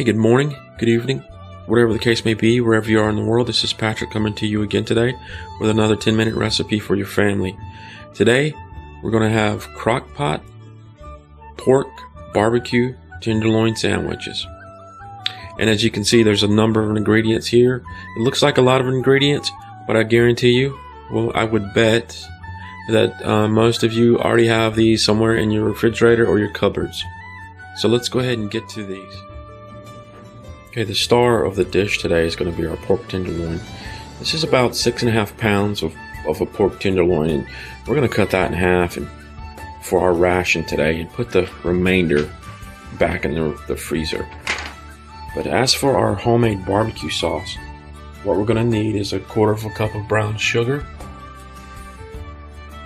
Hey, good morning, good evening, whatever the case may be, wherever you are in the world. This is Patrick coming to you again today with another 10-minute recipe for your family. Today, we're going to have crock pot pork barbecue tenderloin sandwiches. And as you can see, there's a number of ingredients here. It looks like a lot of ingredients, but I guarantee you, well, I would bet that most of you already have these somewhere in your refrigerator or your cupboards. So let's go ahead and get to these. Okay, the star of the dish today is going to be our pork tenderloin. This is about 6.5 pounds of a pork tenderloin, and we're going to cut that in half and for our ration today and put the remainder back in the freezer. But as for our homemade barbecue sauce, what we're going to need is 1/4 cup of brown sugar.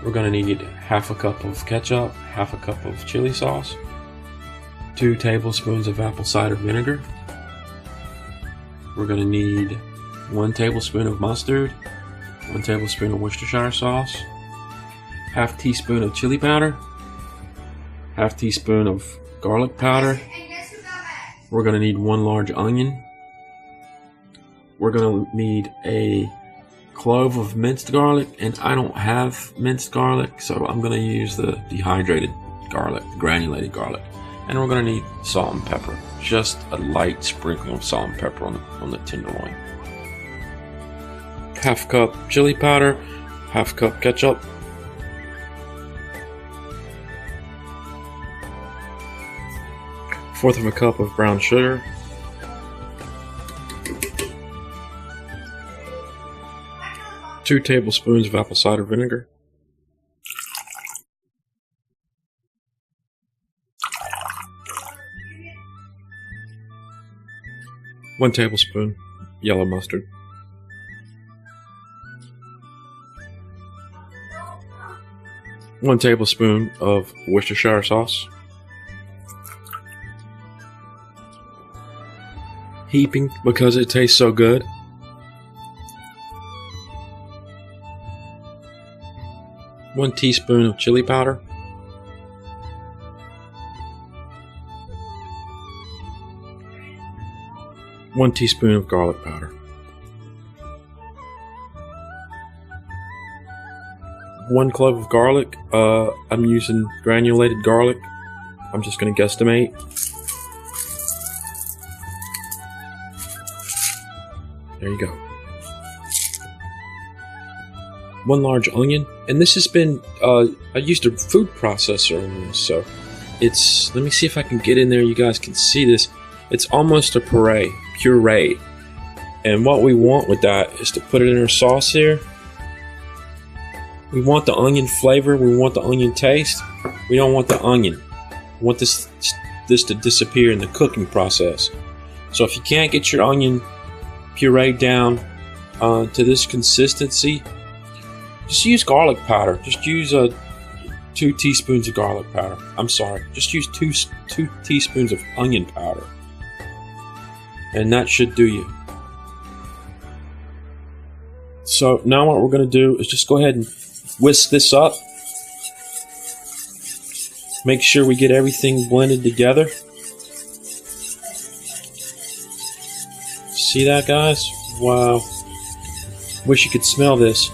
We're going to need 1/2 cup of ketchup, 1/2 cup of chili sauce, 2 tablespoons of apple cider vinegar. We're going to need 1 tablespoon of mustard, 1 tablespoon of Worcestershire sauce, 1/2 teaspoon of chili powder, 1/2 teaspoon of garlic powder. We're going to need 1 large onion. We're going to need a clove of minced garlic, and I don't have minced garlic, so I'm going to use the dehydrated garlic, the granulated garlic. And we're going to need salt and pepper. Just a light sprinkle of salt and pepper on the tenderloin. 1/2 cup chili powder, 1/2 cup ketchup, 1/4 cup of brown sugar, 2 tablespoons of apple cider vinegar, 1 tablespoon yellow mustard, 1 tablespoon of Worcestershire sauce, heaping because it tastes so good, 1 teaspoon of chili powder, 1 teaspoon of garlic powder, 1 clove of garlic. I'm using granulated garlic. I'm just going to guesstimate. There you go. 1 large onion, and this has been, I used a food processor on this, so it's, let me see if I can get in there, you guys can see this, it's almost a puree, and what we want with that is to put it in our sauce here. We want the onion flavor, we want the onion taste, we don't want the onion. We want this to disappear in the cooking process. So if you can't get your onion puree down to this consistency, just use garlic powder. Just use 2 teaspoons of garlic powder. I'm sorry, just use 2 teaspoons of onion powder, and that should do you. So now what we're going to do is just go ahead and whisk this up. Make sure we get everything blended together. See that, guys? Wow. Wish you could smell this.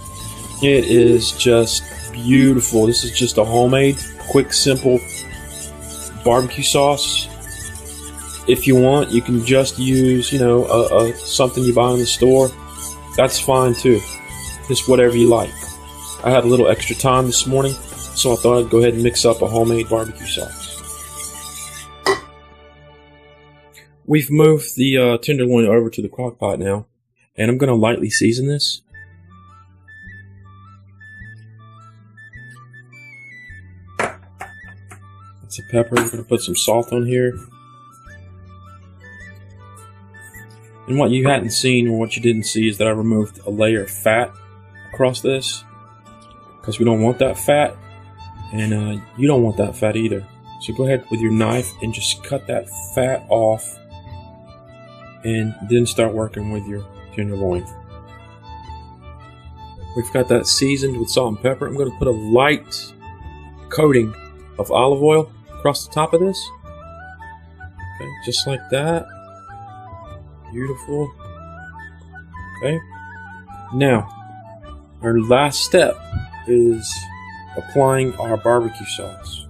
It is just beautiful. This is just a homemade, quick, simple barbecue sauce. If you want, you can just use, something you buy in the store. That's fine too. Just whatever you like. I had a little extra time this morning, so I thought I'd go ahead and mix up a homemade barbecue sauce. We've moved the tenderloin over to the crock pot now, and I'm going to lightly season this. That's a pepper. We're going to put some salt on here. And what you hadn't seen, or what you didn't see, is that I removed a layer of fat across this, because we don't want that fat, and you don't want that fat either. So go ahead with your knife and just cut that fat off, and then start working with your tenderloin. We've got that seasoned with salt and pepper. I'm going to put a light coating of olive oil across the top of this. Okay, just like that. Beautiful. Okay. Now, our last step is applying our barbecue sauce.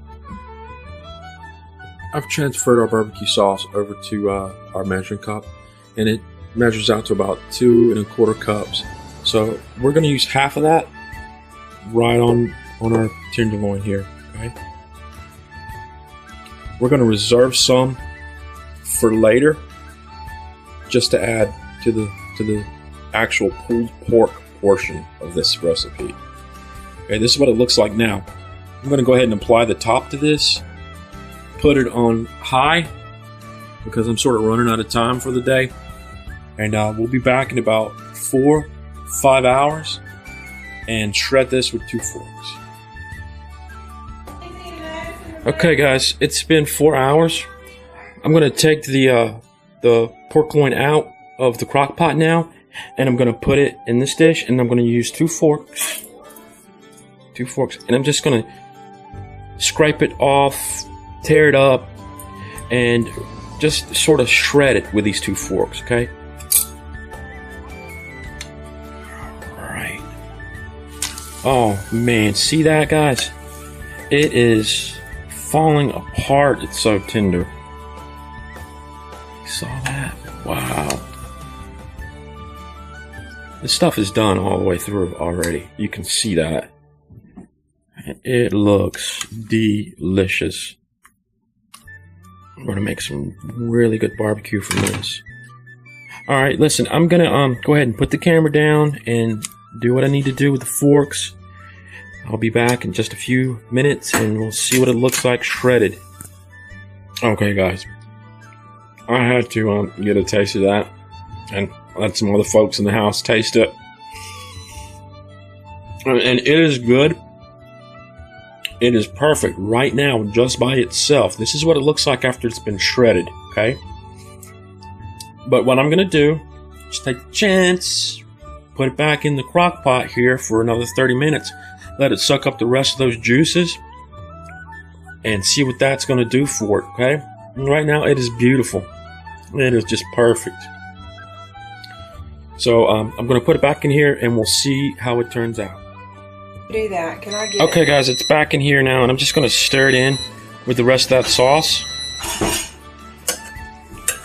I've transferred our barbecue sauce over to our measuring cup, and it measures out to about 2 1/4 cups. So we're going to use half of that right on our tenderloin here. Okay. We're going to reserve some for later, just to add to the actual pulled pork portion of this recipe. Okay, this is what it looks like now. I'm going to go ahead and apply the top to this. Put it on high because I'm sort of running out of time for the day, and we'll be back in about 4-5 hours and shred this with 2 forks. Okay, guys, it's been 4 hours. I'm going to take the pork loin out of the crock pot now, and I'm going to put it in this dish, and I'm going to use 2 forks. 2 forks, and I'm just going to scrape it off, tear it up, and just sort of shred it with these 2 forks, okay? Alright. Oh, man, see that, guys? It is falling apart. It's so tender. You saw that? Wow. This stuff is done all the way through already. You can see that. It looks delicious. I'm gonna make some really good barbecue from this. Alright, listen, I'm gonna go ahead and put the camera down and do what I need to do with the forks. I'll be back in just a few minutes and we'll see what it looks like shredded. Okay, guys. I had to get a taste of that and let some other folks in the house taste it. And it is good. It is perfect right now just by itself. This is what it looks like after it's been shredded, okay? But what I'm going to do is take the chance, put it back in the crock pot here for another 30 minutes. Let it suck up the rest of those juices and see what that's going to do for it, okay? And right now it is beautiful. It is just perfect. So I'm going to put it back in here and we'll see how it turns out. Do that. Can I get Okay, guys, it's back in here now, and I'm just going to stir it in with the rest of that sauce.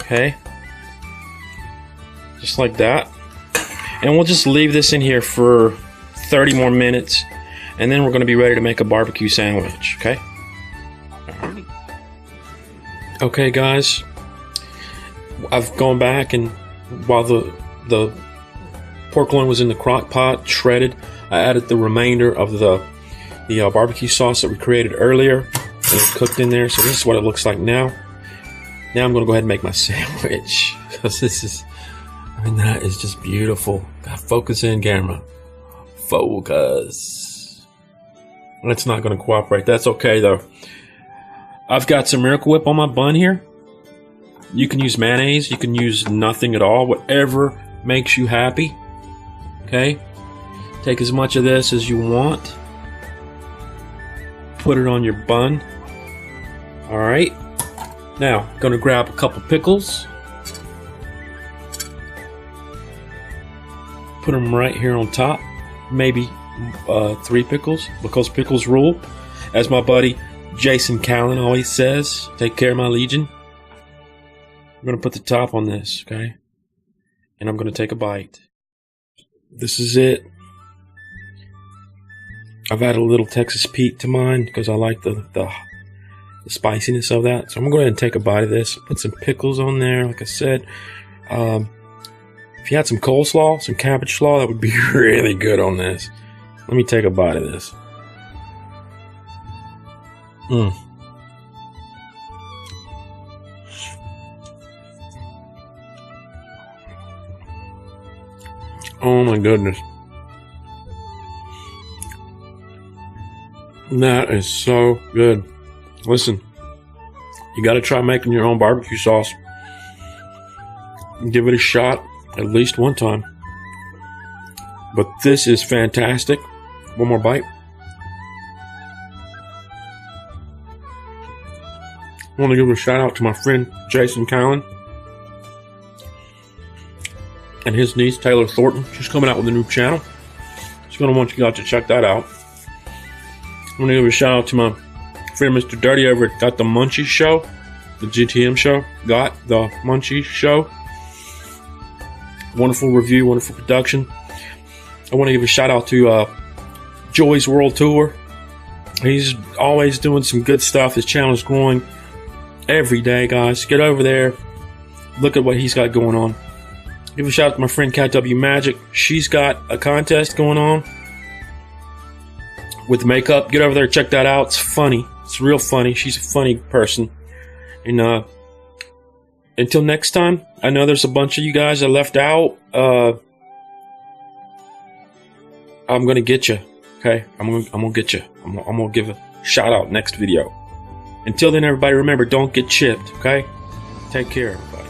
Okay. Just like that. And we'll just leave this in here for 30 more minutes, and then we're going to be ready to make a barbecue sandwich, okay? Okay, guys. I've gone back, and while the pork loin was in the crock pot, shredded, I added the remainder of the barbecue sauce that we created earlier, and it's cooked in there. So this is what it looks like now. Now I'm going to go ahead and make my sandwich, because this is, I mean, that is just beautiful. God, focus in, camera. Focus. It's not going to cooperate. That's okay, though. I've got some Miracle Whip on my bun here. You can use mayonnaise. You can use nothing at all. Whatever makes you happy. Okay? Take as much of this as you want. Put it on your bun. Alright. Now, I'm going to grab a couple pickles. Put them right here on top. Maybe 3 pickles, because pickles rule. As my buddy Jason Callan always says, take care, my legion. I'm going to put the top on this, okay? And I'm going to take a bite. This is it. I've added a little Texas Pete to mine because I like the spiciness of that. So I'm going to go ahead and take a bite of this. Put some pickles on there, like I said. If you had some coleslaw, some cabbage slaw, that would be really good on this. Let me take a bite of this. Oh my goodness. That is so good. Listen, you got to try making your own barbecue sauce. Give it a shot at least one time. But this is fantastic. One more bite. I want to give a shout out to my friend Jason Callan. and his niece, Taylor Thornton. She's coming out with a new channel. She's going to want you guys to check that out. I'm going to give a shout out to my friend Mr. Dirty over at Got the Munchies Show, the GTM show. Got the Munchies Show. Wonderful review, wonderful production. I want to give a shout out to Joy's World Tour. He's always doing some good stuff. His channel is growing every day, guys. Get over there. Look at what he's got going on. Give a shout out to my friend KW Magic. She's got a contest going on with makeup. Get over there, check that out. It's funny. It's real funny. She's a funny person. And until next time, I know there's a bunch of you guys I left out. I'm gonna get you. Okay, I'm gonna get you. I'm gonna give a shout out next video. Until then, everybody, remember, don't get chipped. Okay, take care, everybody.